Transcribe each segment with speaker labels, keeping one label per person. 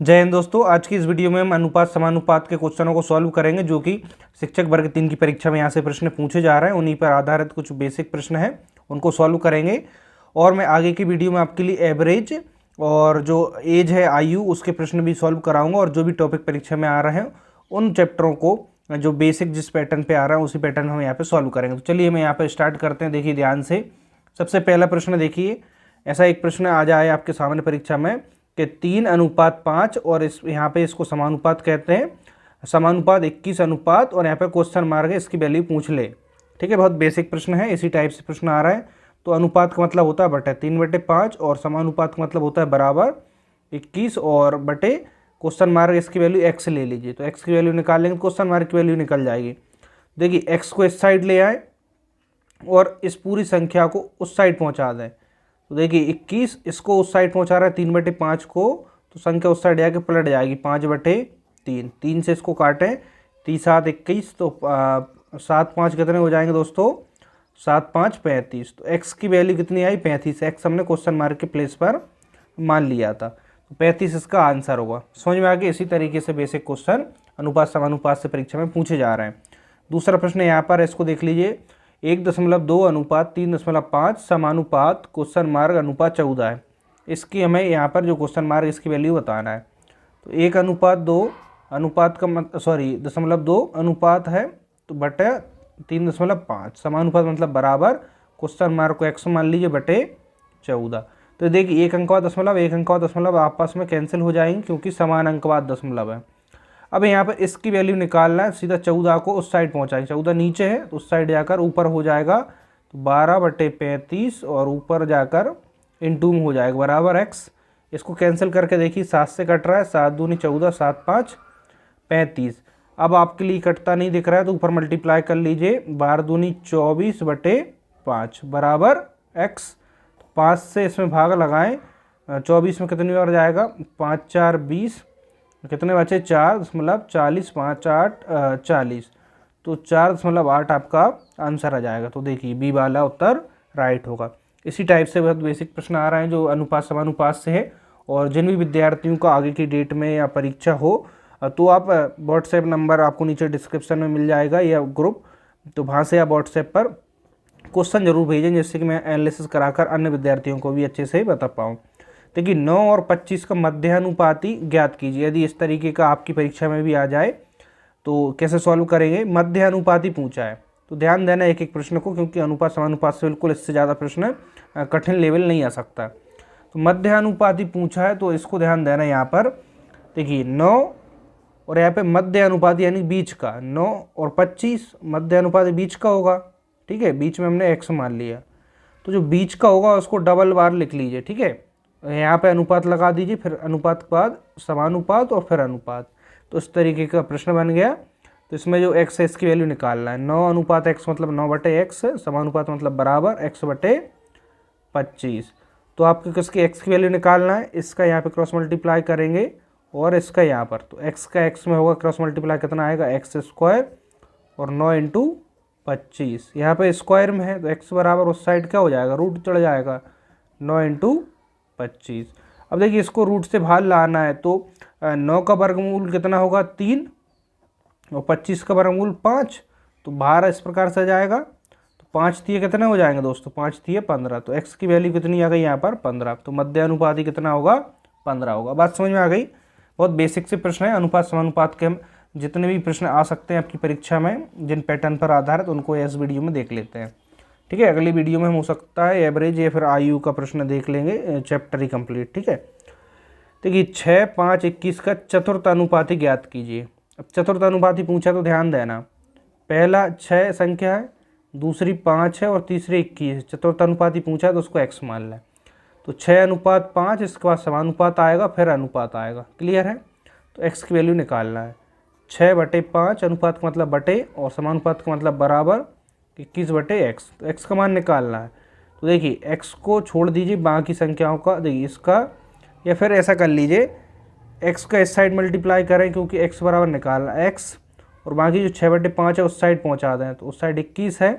Speaker 1: जय हिंद दोस्तों। आज की इस वीडियो में हम अनुपात समानुपात के क्वेश्चनों को सॉल्व करेंगे जो कि शिक्षक वर्ग 3 की परीक्षा में यहाँ से प्रश्न पूछे जा रहे हैं। उन्हीं पर आधारित कुछ बेसिक प्रश्न हैं, उनको सॉल्व करेंगे। और मैं आगे की वीडियो में आपके लिए एवरेज और जो एज है आयु उसके प्रश्न भी सॉल्व कराऊंगा। और जो भी टॉपिक परीक्षा में आ रहे हैं उन चैप्टरों को जो बेसिक जिस पैटर्न पे आ रहा है उसी पैटर्न हम यहाँ पे सॉल्व करेंगे। तो चलिए हम यहाँ पे स्टार्ट करते हैं। देखिए ध्यान से, सबसे पहला प्रश्न देखिए। ऐसा एक प्रश्न आ जाए आपके सामने परीक्षा में कि 3:5 और इस यहाँ पे इसको समानुपात कहते हैं, समानुपात 21 अनुपात, और यहाँ पे क्वेश्चन मार्क है, इसकी वैल्यू पूछ ले। ठीक है, बहुत बेसिक प्रश्न है, इसी टाइप से प्रश्न आ रहा है। तो अनुपात का मतलब होता है बटे 3/5 और समानुपात का मतलब होता है बराबर 21 और बटे क्वेश्चन मार्क, इसकी वैल्यू x ले लीजिए। तो x की वैल्यू निकाल लेंगे, क्वेश्चन मार्क की वैल्यू निकल जाएगी। देखिए x को इस साइड ले आए और इस पूरी संख्या को उस साइड पहुँचा दें। तो देखिए 21 इसको उस साइड पहुंचा रहा है 3/5 को, तो संख्या उस साइड जाके पलट जाएगी 5/3। 3 से इसको काटें, 3×7 21, तो 7×5 कितने हो जाएंगे दोस्तों? 7×5 35। तो x की वैल्यू कितनी आई? 35। x हमने क्वेश्चन मार्क के प्लेस पर मान लिया था, तो 35 इसका आंसर होगा। समझ में आ गया? इसी तरीके से बेसिक क्वेश्चन अनुपात समानुपात से परीक्षा में पूछे जा रहे हैं। दूसरा प्रश्न यहाँ पर, इसको देख लीजिए। 1.2 अनुपात 3.5 समानुपात क्वेश्चन मार्क अनुपात 14 है। इसकी हमें यहाँ पर जो क्वेश्चन मार्क इसकी वैल्यू बताना है। तो 1:2 अनुपात का 0.2 अनुपात है, तो बटे 3.5 समानुपात मतलब बराबर क्वेश्चन मार्क को x मान लीजिए बटे 14। तो देखिए 1 अंक दशमलव आपस में कैंसिल हो जाएंगे क्योंकि समान अंकवाद दशमलव है। अब यहाँ पर इसकी वैल्यू निकालना है, सीधा 14 को उस साइड पहुँचाएंगे। 14 नीचे है तो उस साइड जाकर ऊपर हो जाएगा, तो 12/35 और ऊपर जाकर इंटू में हो जाएगा बराबर x। इसको कैंसिल करके देखिए 7 से कट रहा है, 7 दूनी 14, 7×5 35। अब आपके लिए कटता नहीं दिख रहा है तो ऊपर मल्टीप्लाई कर लीजिए, 12 दूनी 24/5 बराबर x। 5 से इसमें भाग लगाएं, 24 में कितनी बार जाएगा? 5×4 = 20, कितने बचे? 4.40, 5×8 = 40। तो 4.8 आपका आंसर आ जाएगा। तो देखिए बी वाला उत्तर राइट होगा। इसी टाइप से बहुत बेसिक प्रश्न आ रहे हैं जो अनुपात समानुपात से है। और जिन भी विद्यार्थियों को आगे की डेट में या परीक्षा हो तो आप व्हाट्सएप नंबर आपको नीचे डिस्क्रिप्शन में मिल जाएगा या ग्रुप, तो वहाँ से आप व्हाट्सएप पर क्वेश्चन जरूर भेजें जिससे कि मैं एनालिसिस कराकर अन्य विद्यार्थियों को भी अच्छे से बता पाऊँ। देखिए 9 और 25 का मध्यानुपाती ज्ञात कीजिए। यदि इस तरीके का आपकी परीक्षा में भी आ जाए तो कैसे सॉल्व करेंगे? मध्यानुपाती पूछा है तो ध्यान देना एक एक प्रश्न को, क्योंकि अनुपात समानुपात से बिल्कुल इससे ज़्यादा प्रश्न कठिन लेवल नहीं आ सकता। तो मध्यानुपाती पूछा है तो इसको ध्यान देना। यहाँ पर देखिए 9 और यहाँ पे मध्यानुपाती यानी बीच का, 9 और 25 मध्यानुपाती बीच का होगा। ठीक है, बीच में हमने x मान लिया, तो जो बीच का होगा उसको डबल बार लिख लीजिए। ठीक है, यहाँ पे अनुपात लगा दीजिए, फिर अनुपात के बाद समानुपात और फिर अनुपात। तो इस तरीके का प्रश्न बन गया। तो इसमें जो x है इसकी वैल्यू निकालना है। 9:x मतलब 9/x, समानुपात मतलब बराबर x/25। तो आपको किसकी x की वैल्यू निकालना है? इसका यहाँ पे क्रॉस मल्टीप्लाई करेंगे और इसका यहाँ पर, तो x का x में होगा क्रॉस मल्टीप्लाई, कितना आएगा? x² और 9 × 25। यहाँ पे स्क्वायर में है तो x बराबर उस साइड क्या हो जाएगा? रूट चढ़ जाएगा, 9 × 25। अब देखिए इसको रूट से बाहर लाना है तो 9 का वर्गमूल कितना होगा? 3 और 25 का वर्गमूल 5, तो बाहर इस प्रकार से जाएगा। तो 5 3 कितने हो जाएंगे दोस्तों? 5 3 15। तो x की वैल्यू कितनी आ गई यहाँ पर? 15। तो मध्यानुपाती कितना होगा? 15 होगा। बात समझ में आ गई? बहुत बेसिक से प्रश्न है। अनुपात समानुपात के हम जितने भी प्रश्न आ सकते हैं आपकी परीक्षा में जिन पैटर्न पर आधारित, उनको इस वीडियो में देख लेते हैं। ठीक है, अगली वीडियो में हम हो सकता है एवरेज या फिर आयु का प्रश्न देख लेंगे, चैप्टर ही कंप्लीट। ठीक है, देखिए 6, 5, 21 का चतुर्थ अनुपाती ज्ञात कीजिए। अब चतुर्थ अनुपाती पूछा तो ध्यान देना, पहला 6 संख्या है, दूसरी 5 है और तीसरी 21 है। चतुर्थ अनुपाती पूछा है तो उसको x मान लें। तो 6:5, इसके बाद समानुपात आएगा फिर अनुपात आएगा। क्लियर है? तो x की वैल्यू निकालना है। 6/5 अनुपात का मतलब बटे और समानुपात का मतलब बराबर 21/x। तो x का मान निकालना है। तो देखिए x को छोड़ दीजिए, बाकी संख्याओं का देखिए इसका, या फिर ऐसा कर लीजिए x का इस साइड मल्टीप्लाई करें क्योंकि x बराबर निकालना है x, और बाकी जो 6/5 है उस साइड पहुंचा दें। तो उस साइड 21 है,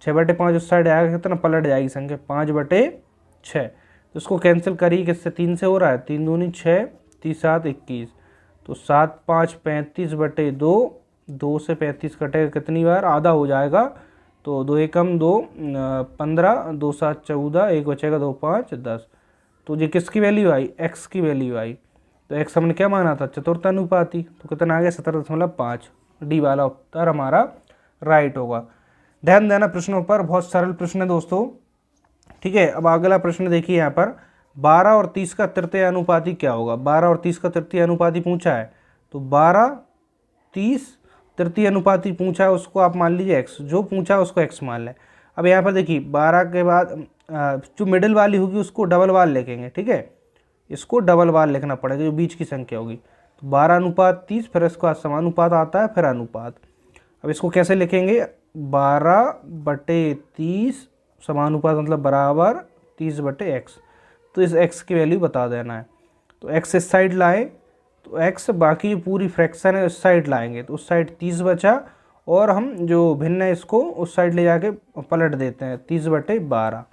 Speaker 1: 6/5 उस साइड आएगा, कितना पलट जाएगी संख्या? 5/6। तो इसको कैंसिल करिए, किससे? 3 से हो रहा है, 3 दूनी 6, 30 7 21, तो 7 5 35 बटे 2, 2 से 35 कटेगा कितनी बार, आधा हो जाएगा, तो 2 एकम 2 15, 2 7 14, एक बचेगा 2 5 10। तो ये किसकी वैल्यू आई, एक्स की वैल्यू आई। तो एक्स हमने क्या माना था, चतुर्थ अनुपाती, तो कितना आ गया 17.5। डी वाला उत्तर हमारा राइट होगा। ध्यान देना प्रश्नों पर, बहुत सरल प्रश्न है दोस्तों। ठीक है, अब अगला प्रश्न देखिए यहाँ पर, 12 और 30 का तृतीय अनुपाती क्या होगा। 12 और 30 का तृतीय अनुपाती पूछा है, तो 12 30 तृतीय अनुपाती पूछा है, उसको आप मान लीजिए x, जो पूछा है उसको x मान लें। अब यहाँ पर देखिए 12 के बाद जो मिडिल वाली होगी उसको डबल वाल लिखेंगे। ठीक है, इसको डबल वाल लिखना पड़ेगा, जो बीच की संख्या होगी। तो 12 अनुपात 30, फिर इसका समानुपात आता है, फिर अनुपात। अब इसको कैसे लिखेंगे, 12 बटे 30 समानुपात मतलब बराबर 30 बटे x। तो इस x की वैल्यू बता देना है। तो x इस साइड लाए, तो x बाकी पूरी फ्रैक्शन है उस साइड लाएंगे, तो उस साइड 30 बचा, और हम जो भिन्न है इसको उस साइड ले जाके पलट देते हैं, 30 बटे 12।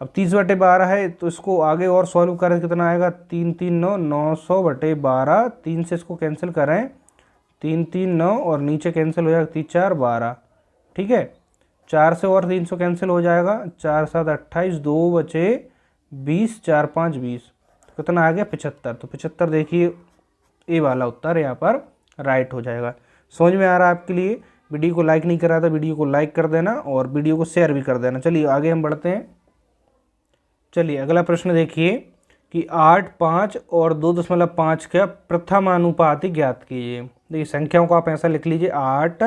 Speaker 1: अब 30 बटे 12 है, तो इसको आगे और सॉल्व करें, कितना आएगा, 3 3 9, 900 बटे 12। 3 से इसको कैंसिल करें, 3 3 9, और नीचे कैंसिल हो जाएगा 3 4 12। ठीक है, 4 से और 300 कैंसिल हो जाएगा, 4 7 28, 2 बचे 20, 4 5 20, तो कितना आ गया 75। तो 75 देखिए ए वाला उत्तर यहाँ पर राइट हो जाएगा। समझ में आ रहा है आपके लिए। वीडियो को लाइक नहीं करा था, वीडियो को लाइक कर देना और वीडियो को शेयर भी कर देना। चलिए आगे हम बढ़ते हैं। चलिए अगला प्रश्न देखिए कि 8 5 और 2.5 का प्रथम अनुपाती ज्ञात कीजिए। देखिए संख्याओं को आप ऐसा लिख लीजिए, 8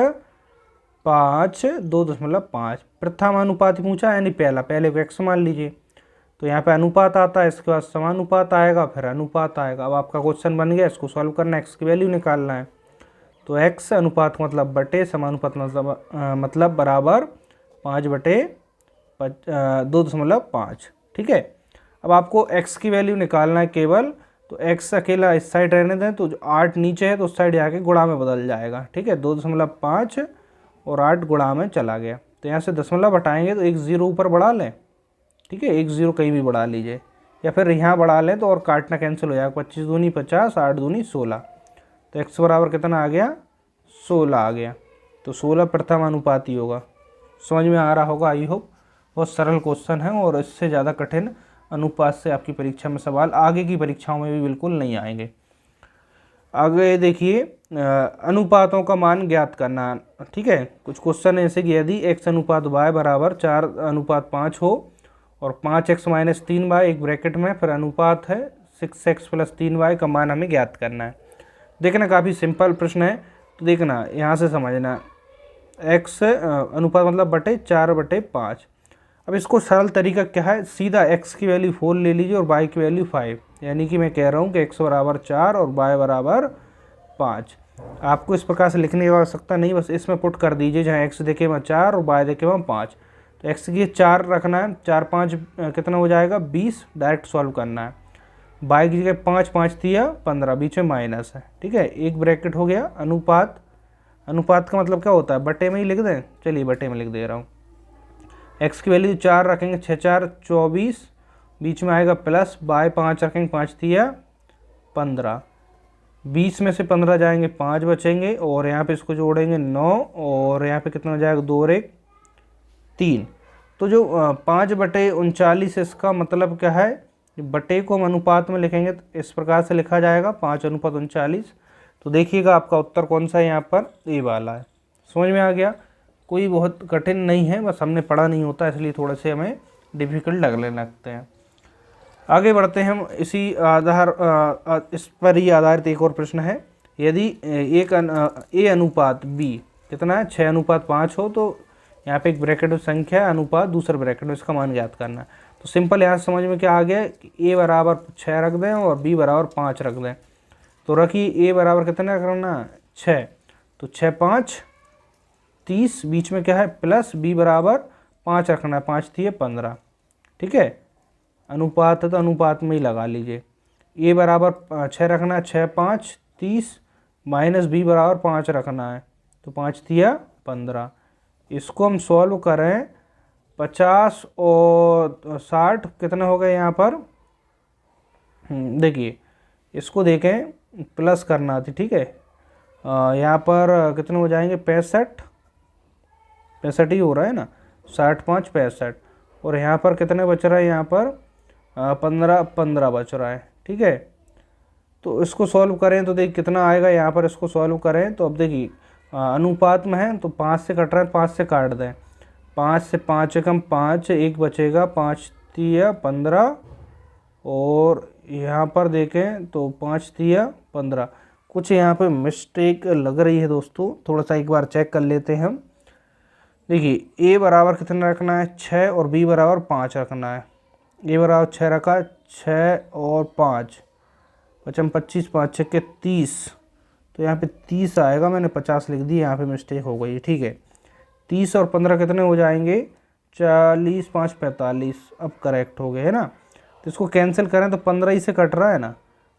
Speaker 1: 5 2.5 प्रथम अनुपाती पूछा, यानी पहले को x मान लीजिए। तो यहाँ पे अनुपात आता है, इसके बाद समानुपात आएगा, फिर अनुपात आएगा। अब आपका क्वेश्चन बन गया, इसको सॉल्व करना है, x की वैल्यू निकालना है। तो x अनुपात का मतलब बटे, समानुपात मतलब बराबर 5 बटे 2.5। ठीक है, अब आपको x की वैल्यू निकालना है केवल, तो x अकेला इस साइड रहने दें, तो जो 8 नीचे है तो उस साइड जाके गुणा में बदल जाएगा। ठीक है, 2.5 और 8 गुणा में चला गया, तो यहाँ से दशमलव हटाएंगे तो एक 0 ऊपर बढ़ा लें। ठीक है, एक 0 कहीं भी बढ़ा लीजिए, या फिर यहाँ बढ़ा लें तो और काटना कैंसिल हो जाएगा, 25 दूनी 50, 8 दूनी 16। तो x बराबर कितना आ गया, 16 आ गया। तो 16 प्रथम अनुपाती होगा। समझ में आ रहा होगा, आई होप। बहुत सरल क्वेश्चन है, और इससे ज़्यादा कठिन अनुपात से आपकी परीक्षा में सवाल आगे की परीक्षाओं में भी बिल्कुल नहीं आएंगे। आगे देखिए, अनुपातों का मान ज्ञात करना। ठीक है, कुछ क्वेश्चन ऐसे कि यदि x अनुपात y बराबर 4 अनुपात 5 हो और 5x - 3y एक ब्रैकेट में, फिर अनुपात है 6x + 3y का मान हमें ज्ञात करना है। देखना काफ़ी सिंपल प्रश्न है, तो देखना यहाँ से समझना, x अनुपात मतलब बटे 4 बटे 5। अब इसको सरल तरीका क्या है, सीधा x की वैल्यू 4 ले लीजिए और y की वैल्यू 5, यानी कि मैं कह रहा हूँ कि x बराबर 4 और y बराबर 5। आपको इस प्रकार से लिखने की आवश्यकता नहीं, बस इसमें पुट कर दीजिए, जहाँ x देखे वहाँ 4 और y देखे वहाँ 5। तो x की 4 रखना है, 4 5 कितना हो जाएगा 20, डायरेक्ट सॉल्व करना है। y की जगह 5 5 दिया 15, बीच में माइनस है। ठीक है, एक ब्रैकेट हो गया। अनुपात का मतलब क्या होता है, बटे में ही लिख दें। चलिए बटे में लिख दे रहा हूँ। x की वैल्यू 4 रखेंगे, 6 4 24, बीच में आएगा प्लस, y 5 रखेंगे, 5 दिया 15, 20 में से 15 जाएंगे, 5 बचेंगे, और यहाँ पे इसको जोड़ेंगे 9, और यहाँ पे कितना हो जाएगा 2 और 1 3। तो जो 5 बटे 39, इसका मतलब क्या है, बटे को हम अनुपात में लिखेंगे तो इस प्रकार से लिखा जाएगा 5 अनुपात 39। तो देखिएगा आपका उत्तर कौन सा है, यहाँ पर ए वाला है। समझ में आ गया, कोई बहुत कठिन नहीं है, बस हमने पढ़ा नहीं होता इसलिए थोड़े से हमें डिफ़िकल्ट लगने लगते हैं। आगे बढ़ते हैं हम, इसी इस पर ही आधारित एक और प्रश्न है। यदि ए अनुपात बी कितना है, 6 अनुपात 5 हो, तो यहाँ पे एक ब्रैकेट में संख्या है, अनुपात दूसरे ब्रैकेट में, इसका मान ज्ञात करना है। तो सिंपल यहाँ समझ में क्या आ गया कि ए बराबर 6 रख दें और बी बराबर 5 रख दें। तो रखिए ए बराबर कितना करना, 6, तो 6 5 30, बीच में क्या है प्लस, बी बराबर 5 रखना है, 5 दिए 15। ठीक है, अनुपात है तो अनुपात में ही लगा लीजिए। ए बराबर 6 रखना है, 6 5 30, माइनस बी बराबर 5 रखना है, तो 5 दिया 15। इसको हम सॉल्व करें, 50 और 60 कितने हो गए यहाँ पर, देखिए इसको देखें प्लस करना थी, ठीक है। यहाँ पर कितने हो जाएंगे, 65 65 ही हो रहा है ना, 60 5 65, और यहाँ पर कितने बच रहा है, यहाँ पर 15 15 बच रहा है, ठीक है। तो इसको सॉल्व करें तो देखिए कितना आएगा, यहाँ पर इसको सॉल्व करें तो अब देखिए अनुपात में है तो 5 से कट रहा है, 5 से काट दें, 5 से 5 कम 5, एक बचेगा, 5 तिया 15, और यहाँ पर देखें तो 5 तिया 15। कुछ यहाँ पे मिस्टेक लग रही है दोस्तों, थोड़ा सा एक बार चेक कर लेते हैं हम। देखिए a बराबर कितना रखना है, 6, और b बराबर 5 रखना है। a बराबर 6 रखा, 6 और 5 पचम 25, 5 6 के 30, तो यहाँ पे 30 आएगा, मैंने 50 लिख दी, यहाँ पे मिस्टेक हो गई, ठीक है। 30 और 15 कितने हो जाएंगे, 40 5 45, अब करेक्ट हो गए, है ना। तो इसको कैंसिल करें तो 15 ही से कट रहा है ना,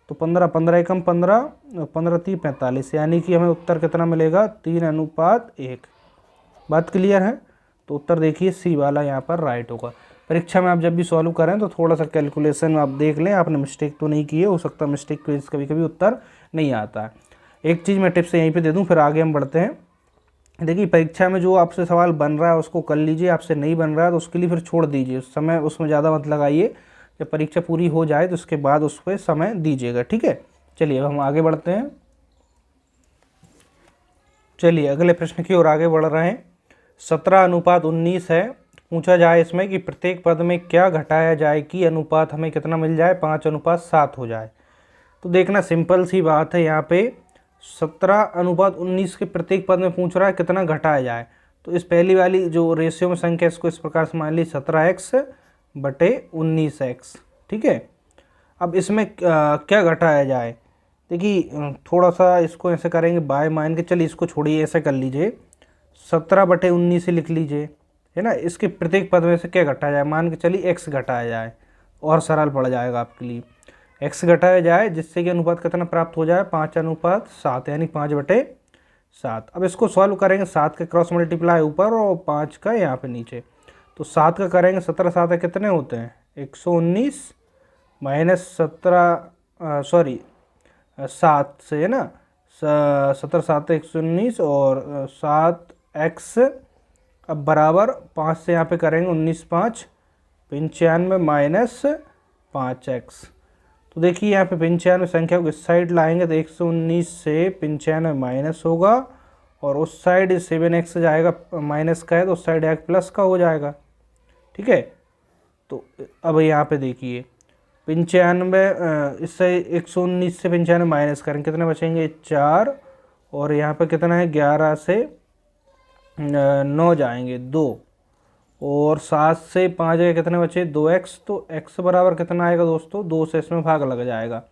Speaker 1: तो 15 15 एकम 15, 15 3 45, यानी कि हमें उत्तर कितना मिलेगा, 3:1। बात क्लियर है। तो उत्तर देखिए सी वाला यहाँ पर राइट होगा। परीक्षा में आप जब भी सॉल्व करें तो थोड़ा सा कैलकुलेशन आप देख लें, आपने मिस्टेक तो नहीं की है, हो सकता है मिस्टेक की वजह से कभी कभी उत्तर नहीं आता है। एक चीज़ मैं टिप्स यहीं पे दे दूं, फिर आगे हम बढ़ते हैं। देखिए परीक्षा में जो आपसे सवाल बन रहा है उसको कर लीजिए, आपसे नहीं बन रहा है तो उसके लिए फिर छोड़ दीजिए, उस समय उसमें ज़्यादा मत लगाइए, जब परीक्षा पूरी हो जाए तो उसके बाद उस पर समय दीजिएगा, ठीक है। चलिए अब हम आगे बढ़ते हैं। चलिए अगले प्रश्न की ओर आगे बढ़ रहे हैं। 17:19 है। पूछा जाए इसमें कि प्रत्येक पद में क्या घटाया जाए कि अनुपात हमें कितना मिल जाए, 5:7 हो जाए। तो देखना सिंपल सी बात है, यहाँ पे 17:19 के प्रत्येक पद में पूछ रहा है कितना घटाया जाए। तो इस पहली वाली जो रेशियो में संख्या इसको इस प्रकार से मान ली 17x/19x, ठीक है। अब इसमें क्या घटाया जाए, देखिए थोड़ा सा इसको ऐसे करेंगे, बाय मान के चलिए इसको छोड़िए, ऐसे कर लीजिए 17/19 से लिख लीजिए, है ना। इसके प्रत्येक पद में से क्या घटाया जाए, मान के चलिए x घटाया जाए, और सरल पड़ जाएगा आपके लिए। x घटाया जाए जिससे कि अनुपात कितना प्राप्त हो जाए, 5:7, यानी 5/7। अब इसको सॉल्व करेंगे, 7 का क्रॉस मल्टीप्लाई ऊपर और 5 का यहाँ पे नीचे। तो 7 का करेंगे, 17 7 कितने होते हैं, 119 माइनस 7 से, है ना, 17 7 119 और 7x, अब बराबर 5 से यहाँ पे करेंगे 19 5 95 माइनस 5x। तो देखिए यहाँ पे 95 संख्या को इस साइड लाएंगे तो 119 से 95 माइनस होगा, और उस साइड 7x जाएगा, माइनस का है तो उस साइड एक प्लस का हो जाएगा, ठीक है। तो अब यहाँ पे देखिए 95, इससे 119 से 95 माइनस करेंगे, कितने बचेंगे 4, और यहाँ पे कितना है 11 से 9 जाएंगे 2, और 7 से 5 गए, कितने बचे 2x। तो x बराबर कितना आएगा दोस्तों, 2 से इसमें भाग लग जाएगा,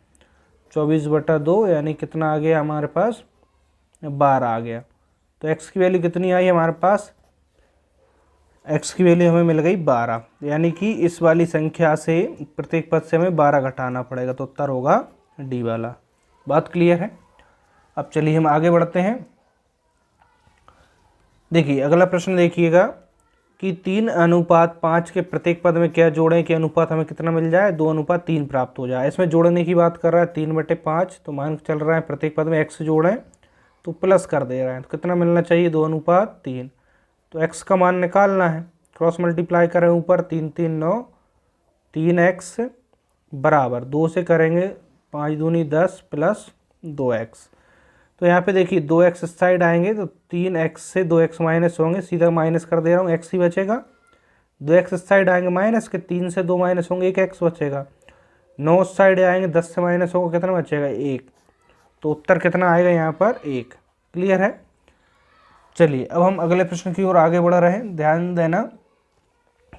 Speaker 1: 24/2, यानी कितना आ गया हमारे पास 12 आ गया। तो x की वैल्यू कितनी आई हमारे पास, x की वैल्यू हमें मिल गई 12, यानी कि इस वाली संख्या से प्रत्येक पद से हमें 12 घटाना पड़ेगा, तो उत्तर होगा डी वाला। बात क्लियर है। अब चलिए हम आगे बढ़ते हैं। देखिए अगला प्रश्न देखिएगा कि 3:5 के प्रत्येक पद में क्या जोड़ें कि अनुपात हमें कितना मिल जाए, 2:3 प्राप्त हो जाए। इसमें जोड़ने की बात कर रहा है, 3/5, तो मान चल रहा है प्रत्येक पद में x जोड़ें तो प्लस कर दे रहे हैं, तो कितना मिलना चाहिए, 2:3। तो x का मान निकालना है, क्रॉस मल्टीप्लाई करें ऊपर, 3 3 9, 3x बराबर 2 से करेंगे 5 दूनी 10 प्लस 2x। तो यहाँ पे देखिए 2x इस साइड आएंगे तो 3x से 2x माइनस होंगे, सीधा माइनस कर दे रहा हूँ, x ही बचेगा। 2x इस साइड आएंगे माइनस के, 3 से 2 माइनस होंगे, 1x बचेगा। 9 उस साइड आएंगे, 10 से माइनस होगा, कितना बचेगा 1। तो उत्तर कितना आएगा यहाँ पर 1। क्लियर है। चलिए अब हम अगले प्रश्न की ओर आगे बढ़ रहे हैं, ध्यान देना।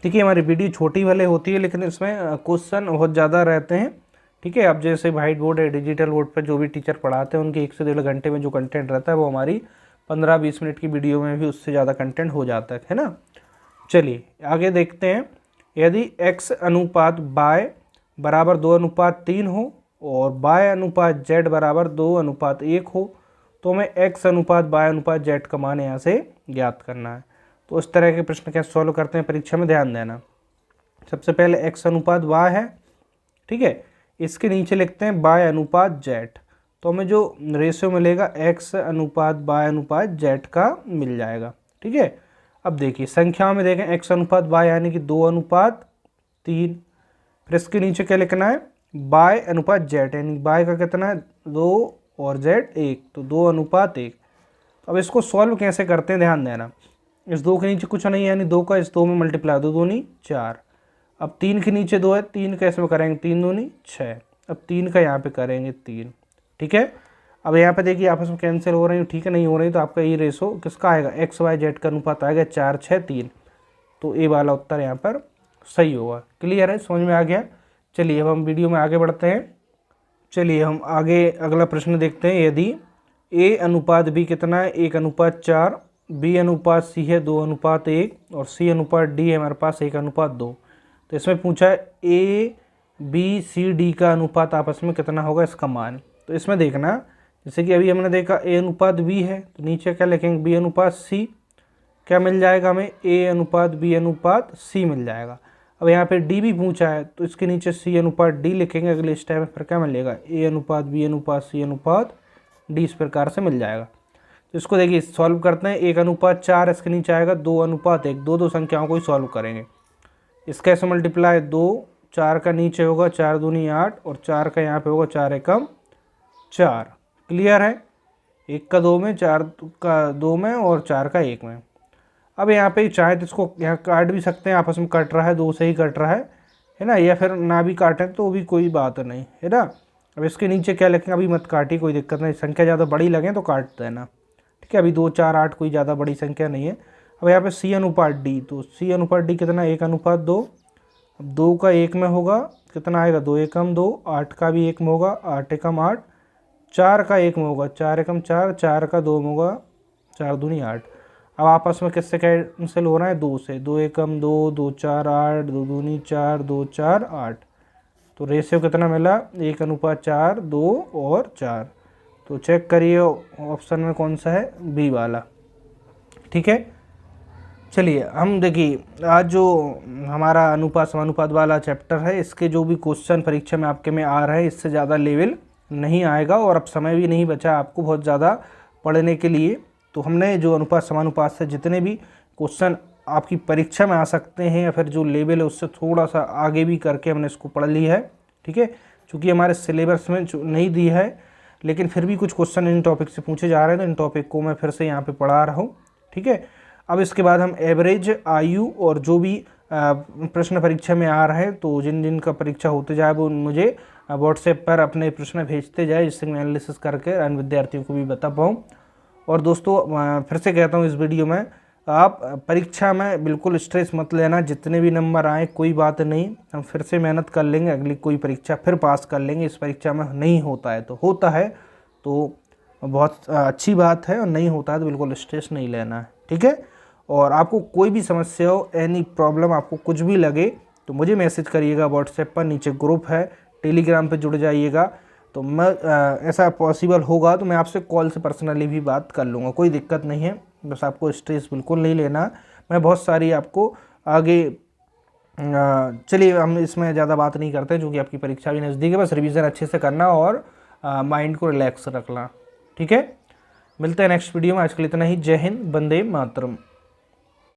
Speaker 1: देखिए हमारी वीडियो छोटी वाले होती है लेकिन इसमें क्वेश्चन बहुत ज़्यादा रहते हैं, ठीक है। अब जैसे वाइट बोर्ड है, डिजिटल बोर्ड पर जो भी टीचर पढ़ाते हैं उनके 1 से 1.5 घंटे में जो कंटेंट रहता है वो हमारी 15-20 मिनट की वीडियो में भी उससे ज़्यादा कंटेंट हो जाता है ना। चलिए आगे देखते हैं। यदि x अनुपात y बराबर 2:3 हो और y अनुपात z बराबर 2:1 हो, तो हमें x अनुपात y अनुपात z का मान यहाँ से ज्ञात करना है। तो इस तरह के प्रश्न कैसे सॉल्व करते हैं परीक्षा में, ध्यान देना। सबसे पहले x अनुपात y है, ठीक है, इसके नीचे लिखते हैं बाय अनुपात जेड, तो हमें जो रेशियो मिलेगा x अनुपात बाय अनुपात जेड का मिल जाएगा। ठीक है, अब देखिए संख्याओं में देखें x अनुपात बाय यानी कि 2 अनुपात 3, फिर इसके नीचे क्या लिखना है बाय अनुपात जेड यानी बाय का कितना है 2 और जेड 1, तो 2 अनुपात 1। अब इसको सॉल्व कैसे करते हैं ध्यान देना, इस 2 के नीचे कुछ नहीं है यानी 2 का इस 2 में मल्टीप्लाई, 2 दूनी 4। अब 3 के नीचे 2 है, 3 का इसमें करेंगे 3 दूनी 6, अब 3 का यहाँ पे करेंगे 3। ठीक है, अब यहाँ पे देखिए आपस में कैंसिल हो रही है, ठीक है नहीं हो रही, तो आपका ये रेशो किसका आएगा एक्स वाई जेड का अनुपात आएगा 4 6 3, तो ए वाला उत्तर यहाँ पर सही होगा। क्लियर है, समझ में आ गया। चलिए अब हम वीडियो में आगे बढ़ते हैं। चलिए हम आगे अगला प्रश्न देखते हैं। यदि ए अनुपात बी कितना है 1 अनुपात 4, बी अनुपात सी है 2 अनुपात 1 और सी अनुपात डी है हमारे पास 1 अनुपात 2, तो इसमें पूछा है ए बी सी डी का अनुपात आपस में कितना होगा इसका मान। तो इसमें देखना जैसे कि अभी हमने देखा ए अनुपात बी है, तो नीचे क्या लिखेंगे बी अनुपात सी, क्या मिल जाएगा हमें ए अनुपात बी अनुपात सी मिल जाएगा। अब यहाँ पे डी भी पूछा है तो इसके नीचे सी अनुपात डी लिखेंगे, अगले स्टेप में फिर क्या मिलेगा ए अनुपात बी अनुपात सी अनुपात डी, इस प्रकार से मिल जाएगा। तो इसको देखिए सॉल्व करते हैं। 1 अनुपात 4 इसके नीचे आएगा 2 अनुपात 1, दो संख्याओं को ही सॉल्व करेंगे। इसका ऐसे मल्टीप्लाई 2, 4 का नीचे होगा 4 दूनी 8 और 4 का यहाँ पे होगा 4 एकम 4। क्लियर है, 1 का 2 में 4 का 2 में और 4 का 1 में। अब यहाँ पे चाहे तो इसको यहाँ काट भी सकते हैं, आपस में कट रहा है 2 से ही कट रहा है ना, या फिर ना भी काटें तो भी कोई बात नहीं है ना। अब इसके नीचे क्या लिखेंगे, अभी मत काटिए कोई दिक्कत नहीं, संख्या ज़्यादा बड़ी लगे तो काट देना। ठीक है, अभी 2 4 8 कोई ज़्यादा बड़ी संख्या नहीं है। अब यहाँ पे सी अनुपात डी, तो सी अनुपात डी कितना 1 अनुपात 2, अब 2 का 1 में होगा कितना आएगा 2 एकम 2, 8 का भी 1 में होगा 8 एकम 8, 4 का 1 में होगा 4 एकम 4, 4 का 2 में होगा 4 दूनी 8। अब आपस में किससे कैंसिल हो रहा है 2 से, 2 एकम 2, 2 4 8, 2 दूनी 4, 2 4 8, तो रेशियो कितना मिला 1 अनुपात 4 2 और 4। तो चेक करिए ऑप्शन में कौन सा है बी वाला। ठीक है, चलिए हम देखिए आज जो हमारा अनुपात समानुपात वाला चैप्टर है इसके जो भी क्वेश्चन परीक्षा में आपके में आ रहे हैं इससे ज़्यादा लेवल नहीं आएगा, और अब समय भी नहीं बचा आपको बहुत ज़्यादा पढ़ने के लिए। तो हमने जो अनुपात समानुपात से जितने भी क्वेश्चन आपकी परीक्षा में आ सकते हैं या फिर जो लेवल है उससे थोड़ा सा आगे भी करके हमने इसको पढ़ लिया है। ठीक है, चूँकि हमारे सिलेबस में नहीं दी है लेकिन फिर भी कुछ क्वेश्चन इन टॉपिक से पूछे जा रहे हैं, तो इन टॉपिक को मैं फिर से यहाँ पे पढ़ा रहा हूँ। ठीक है, अब इसके बाद हम एवरेज आयु और जो भी प्रश्न परीक्षा में आ रहे हैं, तो जिन जिन का परीक्षा होते जाए वो मुझे व्हाट्सएप पर अपने प्रश्न भेजते जाए, जिससे मैं एनालिसिस करके अन्य विद्यार्थियों को भी बता पाऊँ। और दोस्तों फिर से कहता हूँ इस वीडियो में, आप परीक्षा में बिल्कुल स्ट्रेस मत लेना, जितने भी नंबर आए कोई बात नहीं, हम फिर से मेहनत कर लेंगे, अगली कोई परीक्षा फिर पास कर लेंगे। इस परीक्षा में नहीं होता है तो होता है तो बहुत अच्छी बात है, और नहीं होता है तो बिल्कुल स्ट्रेस नहीं लेना है। ठीक है, और आपको कोई भी समस्या हो, एनी प्रॉब्लम, आपको कुछ भी लगे तो मुझे मैसेज करिएगा व्हाट्सएप पर, नीचे ग्रुप है, टेलीग्राम पे जुड़ जाइएगा। तो मैं ऐसा पॉसिबल होगा तो मैं आपसे कॉल से पर्सनली भी बात कर लूँगा, कोई दिक्कत नहीं है। बस आपको स्ट्रेस बिल्कुल नहीं लेना, मैं बहुत सारी आपको आगे चलिए हम इसमें ज़्यादा बात नहीं करते क्योंकि आपकी परीक्षा भी नज़दीक है। बस रिवीजन अच्छे से करना और माइंड को रिलैक्स रखना। ठीक है, मिलते हैं नेक्स्ट वीडियो में। आज के लिए इतना ही। जय हिंद, वंदे मातरम।